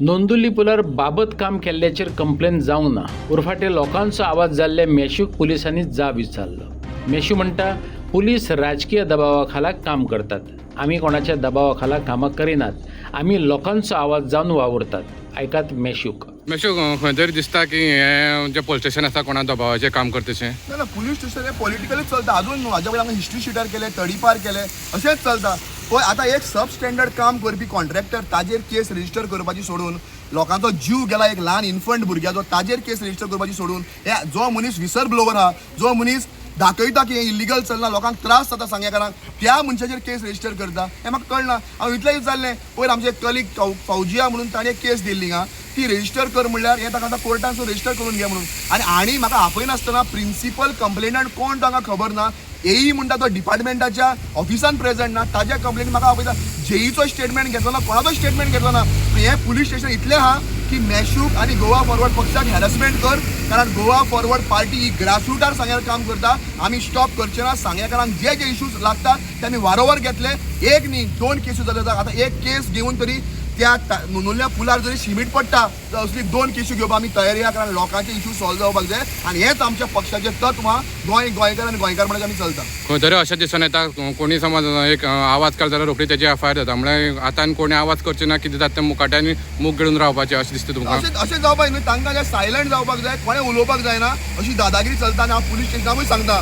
नोंदुल्ली पुलार बाबत काम केल्ल्याचेर कंप्लेन जावंक ना. उरफाटे लोकांचो आवाज जाल्ले मेशूक पुलिसांनी जाब विचारलो. मेशू म्हणटा पुलीस राजकीय दबावा खाला काम करतात. आमी कोणाच्या दबावा खाला कामां करिनात. आमी लोकांचो आवाज जावन वावुरतात. ऐकात मेशूक. मेशूक खंय तरी दिसता की हे जे पोलीस स्टेशन आसा कोणा दबावाचें काम करताशें. ना पुलीस स्टेशन हे पॉलिटिकलीच चलता. अजून हाज्या फुडें हिस्ट्री शिटर केले, तडीपार केले, अशेंच चलता. पळय आतां एक सब स्टँडर्ड काम करपी कॉन्ट्रॅक्टर ताजेर केस रजिस्टर करपाची सोडून लोकांचो जीव गेला एक ल्हान इन्फंट भुरग्याचो ताजेर केस रजिस्टर करपाची सोडून हे जो मनीस विसर ब्लोवर आहा, जो मनीस दाखयता की हे इलिगल चलना, लोकांक त्रास जाता सांगेकारांक, त्या मनशाचेर केस रजिस्टर करता हें म्हाका कळना. हांव इतलें जाल्लें पयर आमचे कलीग फौजिया म्हणून ताणें केस दिल्ली हां, ती रजिस्टर कर म्हणल्यार हें ताका आतां कोर्टान रजिस्टर करून घे म्हणून. आनी म्हाका आपयनासतना प्रिंसिपल कंप्लेनंट कोण तांकां खबर ना. एई म्हणटा तो डिपार्टमेंटाच्या ऑफिसान प्रेझेंट ना. ताज्या कंप्लेन म्हाका आपयता. जेईचो स्टेटमेंट घेतलो ना, कोणाचो स्टेटमेंट घेतलो ना. हें पुलीस स्टेशन इतलें आहा की मेशूक आनी गोवा फॉरवर्ड पक्षाक हॅरसमेंट कर, कारण गोवा फॉरवर्ड पार्टी ही ग्रासरूटार सांग्यार काम करता. आमी स्टॉप करचे ना. सांगेकारांक जे जे इश्यूज लागतात ते आमी वारंवार घेतले. एक न्ही 2 केसी जाल्यो. आतां एक केस घेवन तरी त्या नोंदुल्ल्या पुलार जरी शिमीट पडटा तर असली 2 केसी घेवपाक आमी तयारी आहा, कारण लोकांचे इश्यू सॉल्व जावपाक जाय. आनी हेच आमच्या पक्षाचें तत्व आहा. गोंयकार आनी गोंयकार म्हणून आमी चलता. खंय तरी अशें दिसून येता कोणी समज एक आवाज काड जाल्यार रोखडी तेजी एफआयआर जाता. म्हणल्यार आतां कोणी आवाज करचे ना, कितें जाता तें मुखाट्यांनी मूग गिळून रावपाचें अशें दिसता तुमकां? अशें जावपाक न्हू. तांकां जे सायलंट जावपाक जाय, कोणें उलोवपाक जायना अशी दादागिरी चलता. आनी हांव पुलीस स्टेशनाकूय सांगता,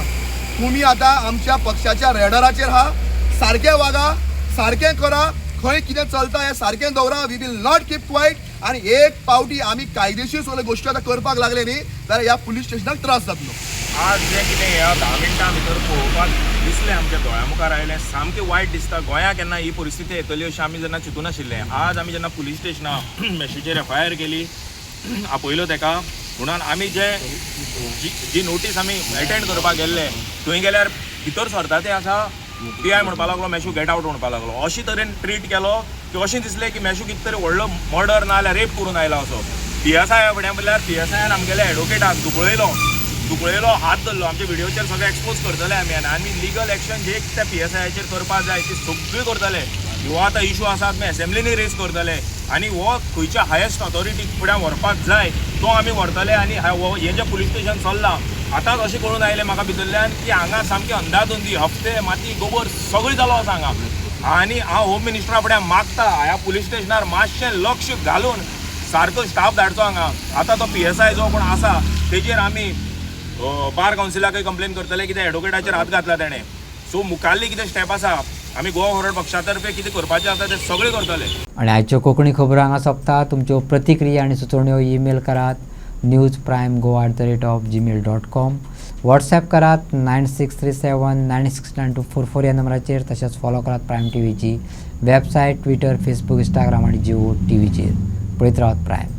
तुमी आतां आमच्या पक्षाच्या रेडराचेर आहा, सारकें वागा, सारकें करा, खंय कितें चलता हें सारकें दवरा. We will not keep quiet. आनी एक पावटी आमी कायदेशीर सगळ्यो गोश्टी आतां करपाक लागले न्ही जाल्यार ह्या पुलीस स्टेशनाक त्रास जातलो. आज जे कितें ह्या 10 मिनटां भितर पळोवपाक दिसलें आमच्या दोळ्या मुखार आयलें, सामकें वायट दिसता. गोंयांत केन्ना ही परिस्थिती येतली अशें आमी जेन्ना चिंतून नाशिल्लें. आज आमी जेन्ना पुलीस स्टेशना मेशूचेर एफआयआर केली, आपयलो तेका म्हणून आमी जी नोटीस आमी एटेंड करपाक गेल्ले, थंय गेल्यार भितर सरता तें आसा PI म्हणपाक लागलो मेशू गेट आवट म्हणपाक लागलो. अशें तरेन ट्रीट केलो की अशें दिसलें की मेशू कितें तरी व्हडलो मर्डर ना जाल्यार रेप करून आयला असो. PSI फुडें म्हणल्यार PSIन आमगेल्या एडवोकेटाक दुखळयलो, हात धरलो. आमच्या व्हिडिओचेर सगळें एक्सपोज करतले आमी लिगल एक्शन जे त्या PSIचेर करपाक जाय ती सगळी करतले. ह्यो आतां इश्यू आसात आमी एसेंब्लीनी रेज करतले आनी हो खंयच्या हायेस्ट ऑथॉरिटी फुड्यान व्हरपाक जाय तो आमी व्हरतले. आनी हें जें पुलीस स्टेशन चल्लां आतांच अशें कळून आयलें म्हाका भितरल्यान की हांगा सामकें अंधाधुंदी हफ्ते माती गोबर सगळी जालो आसा हांगा. आनी हांव होम मिनिस्टरा फुड्यान मागता ह्या पुलीस स्टेशनार मातशें लक्ष घालून सारको स्टाफ धाडचो हांगा. आतां तो PSI जो कोण आसा तेजेर आमी बार कावन्सिलाकय कंप्लेन करतले कित्याक एडवोकेटाचेर हात घातला तेणें. सो मुखाल्ली कितें स्टेप आसा आमी गोवा फॉरवर्ड पक्षा तर्फे कितें करपाचें आसा तें सगळें करतले. आणि आजच्यो कोंकणी खबरो हांगा सोंपता. तुमच्यो प्रतिक्रिया आनी सुचोवण्यो ईमेल करात newsprimegoa@gmail.com. व्हॉट्सॲप करात 9637969244 ह्या नंबराचेर. तशेंच फॉलो करात प्रायम TVची वेबसायट, ट्विटर, फेसबुक, इंस्टाग्राम आनी जिओ TVचेर. पळयत रावत प्रायम.